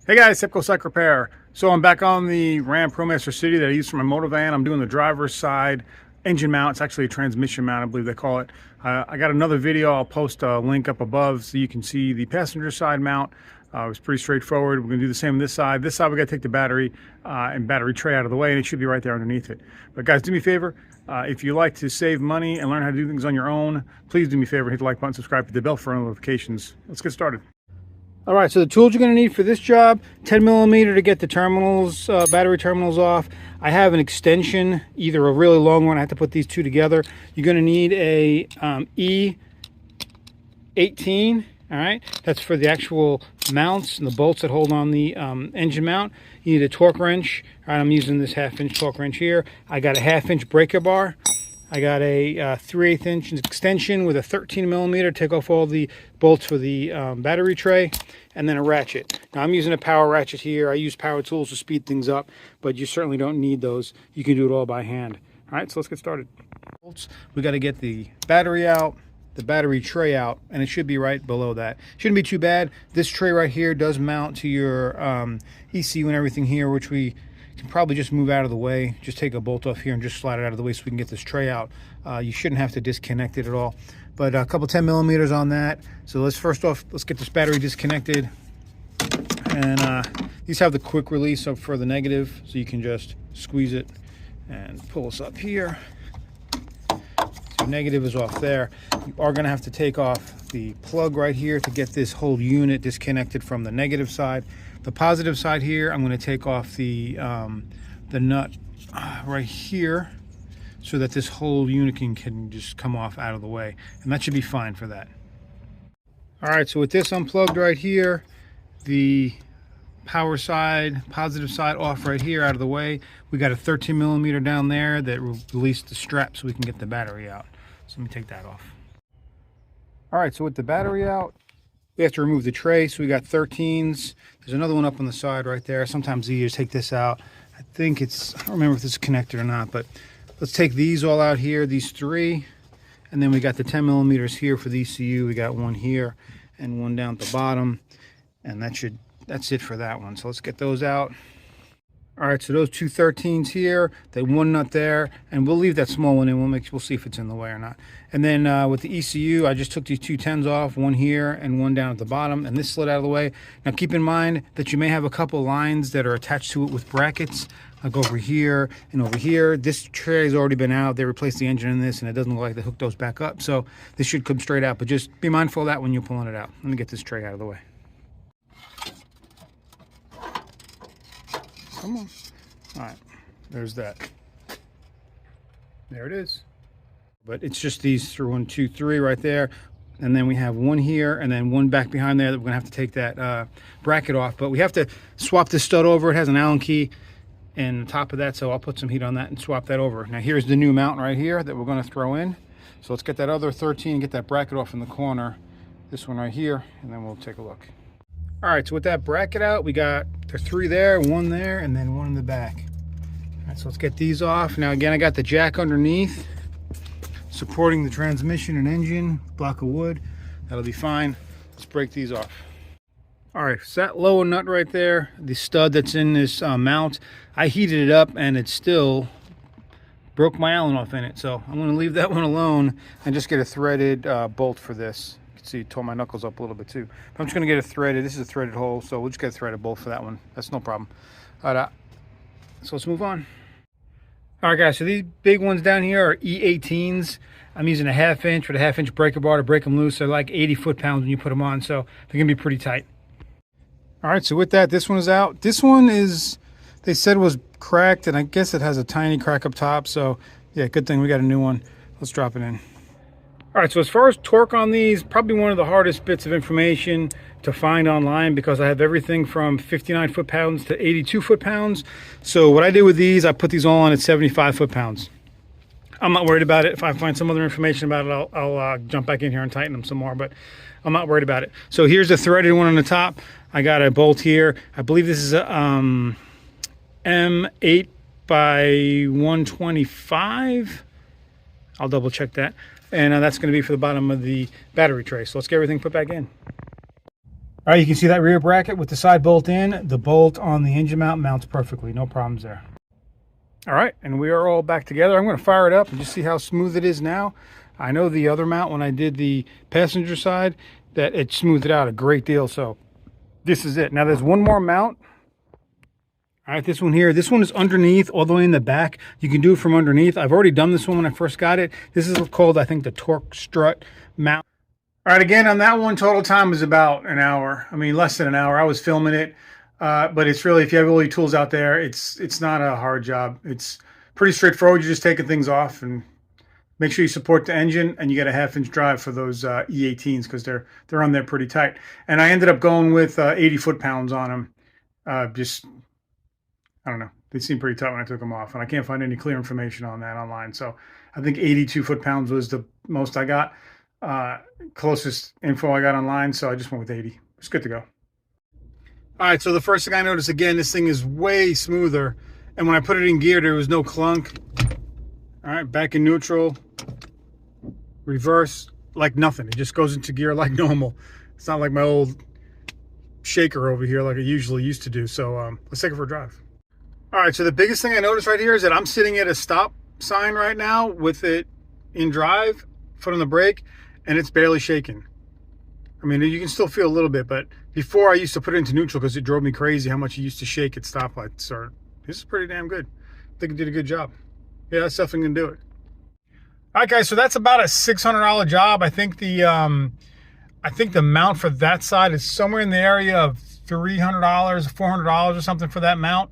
Hey guys, Tepcocyclerepair. So I'm back on the Ram Promaster City that I use for my motor van. I'm doing the driver's side engine mount. It's actually a transmission mount, I believe they call it. I got another video. I'll post a link up above so you can see the passenger side mount. It was pretty straightforward. We're going to do the same on this side. This side we got to take the battery and battery tray out of the way, and it should be right there underneath it. But guys, do me a favor. If you like to save money and learn how to do things on your own, please do me a favor. Hit the like button, subscribe, hit the bell for notifications. Let's get started. All right, so the tools you're going to need for this job: 10 millimeter to get the terminals, battery terminals off. I have an extension, either a really long one. I have to put these two together. You're going to need a E18. All right, that's for the actual mounts and the bolts that hold on the engine mount. You need a torque wrench. All right, I'm using this 1/2 inch torque wrench here. I got a 1/2 inch breaker bar. I got a 3/8 inch extension with a 13 millimeter. Take off all the bolts for the battery tray, and then a ratchet. Now I'm using a power ratchet here. I use power tools to speed things up, but you certainly don't need those. You can do it all by hand. All right, so let's get started. We got to get the battery out, the battery tray out, and it should be right below that. Shouldn't be too bad. This tray right here does mount to your ECU and everything here, which we can probably just move out of the way. Just take a bolt off here and just slide it out of the way so we can get this tray out. You shouldn't have to disconnect it at all, but a couple 10 millimeters on that. So let's get this battery disconnected. And these have the quick release up for the negative, so you can just squeeze it and pull this up here. So negative is off there. You are going to have to take off the plug right here to get this whole unit disconnected from the negative side. The positive side here, I'm going to take off the nut right here so that this whole unit can just come off out of the way, and that should be fine for that. All right, so with this unplugged right here, the power side, positive side off right here out of the way, we got a 13 millimeter down there that will release the strap so we can get the battery out. So let me take that off. All right, so with the battery out, we have to remove the tray. So we got 13s. There's another one up on the side right there. Sometimes you just take this out. I don't remember if this is connected or not, but let's take these all out here, these three. And then we got the 10 millimeters here for the ECU. We got one here and one down at the bottom. And that's it for that one. So let's get those out. All right, so those two 13s here, the one nut there, and we'll leave that small one in. We'll see if it's in the way or not. And then with the ECU, I just took these two 10s off, one here and one down at the bottom, and this slid out of the way. Now keep in mind that you may have a couple lines that are attached to it with brackets, like over here and over here. This tray has already been out. They replaced the engine in this, and it doesn't look like they hooked those back up. So this should come straight out, but just be mindful of that when you're pulling it out. Let me get this tray out of the way. Come on. All right, there's that. There it is. But it's just these 1, 2, 3 right there. And then we have one here and then one back behind there that we're gonna have to take that bracket off. But we have to swap this stud over. It has an Allen key and top of that, so I'll put some heat on that and swap that over. Now here's the new mount right here that we're gonna throw in. So let's get that other 13 and get that bracket off in the corner. This one right here, and then we'll take a look. All right, so with that bracket out, we got the 3 there, 1 there, and then 1 in the back. All right, so let's get these off. Now again, I got the jack underneath, supporting the transmission and engine, block of wood. That'll be fine. Let's break these off. All right, so that lower nut right there, the stud that's in this mount, I heated it up and it still broke my Allen off in it. So I'm gonna leave that one alone and just get a threaded bolt for this. See, it tore my knuckles up a little bit too. But I'm just going to get it threaded. This is a threaded hole, so we'll just get a threaded bolt for that one. That's no problem. All right, so let's move on. All right, guys, so these big ones down here are E18s. I'm using a 1/2 inch with a 1/2 inch breaker bar to break them loose. They're like 80 foot-pounds when you put them on, so they're going to be pretty tight. All right, so with that, this one is out. This one is, they said was cracked, and I guess it has a tiny crack up top. So, yeah, good thing we got a new one. Let's drop it in. All right, so as far as torque on these, probably one of the hardest bits of information to find online because I have everything from 59 foot-pounds to 82 foot-pounds. So what I did with these, I put these all on at 75 foot-pounds. I'm not worried about it. If I find some other information about it, I'll jump back in here and tighten them some more, but I'm not worried about it. So here's the threaded one on the top. I got a bolt here. I believe this is a M8 by 125. I'll double check that. And that's going to be for the bottom of the battery tray. So let's get everything put back in. All right, you can see that rear bracket with the side bolt in. The bolt on the engine mount mounts perfectly, no problems there. All right, and we are all back together. I'm going to fire it up and just see how smooth it is now. I know the other mount, when I did the passenger side, that it smoothed it out a great deal. So this is it. Now there's one more mount. All right, this one here. This one is underneath, all the way in the back. You can do it from underneath. I've already done this one when I first got it. This is called, I think, the torque strut mount. All right, again, on that one, total time was about an hour. I mean, less than an hour. I was filming it, but it's really, if you have all your tools out there, it's not a hard job. It's pretty straightforward. You're just taking things off, and make sure you support the engine, and you get a 1/2-inch drive for those E18s because they're on there pretty tight. And I ended up going with 80 foot-pounds on them. I don't know. They seemed pretty tight when I took them off, and I can't find any clear information on that online. So I think 82 foot-pounds was the most I got. Closest info I got online, so I just went with 80. It's good to go. All right, so the first thing I noticed, again, this thing is way smoother, and when I put it in gear, there was no clunk. All right, back in neutral, reverse, like nothing. It just goes into gear like normal. It's not like my old shaker over here like I usually used to do. So let's take it for a drive. All right, so the biggest thing I noticed right here is that I'm sitting at a stop sign right now with it in drive, foot on the brake, and it's barely shaking. I mean, you can still feel a little bit, but before I used to put it into neutral because it drove me crazy how much it used to shake at stoplights. So this is pretty damn good. I think it did a good job. Yeah, that's definitely gonna do it. All right, guys, so that's about a $600 job. I think the mount for that side is somewhere in the area of $300, $400 or something for that mount.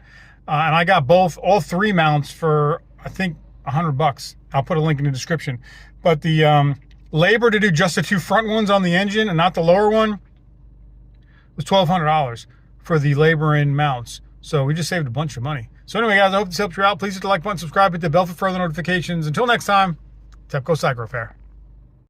And I got all three mounts for, I think, $100. I'll put a link in the description. But the labor to do just the two front ones on the engine and not the lower one was $1,200 for the labor and mounts. So we just saved a bunch of money. So anyway, guys, I hope this helps you out. Please hit the like button, subscribe, hit the bell for further notifications. Until next time, Tepcocyclerepair.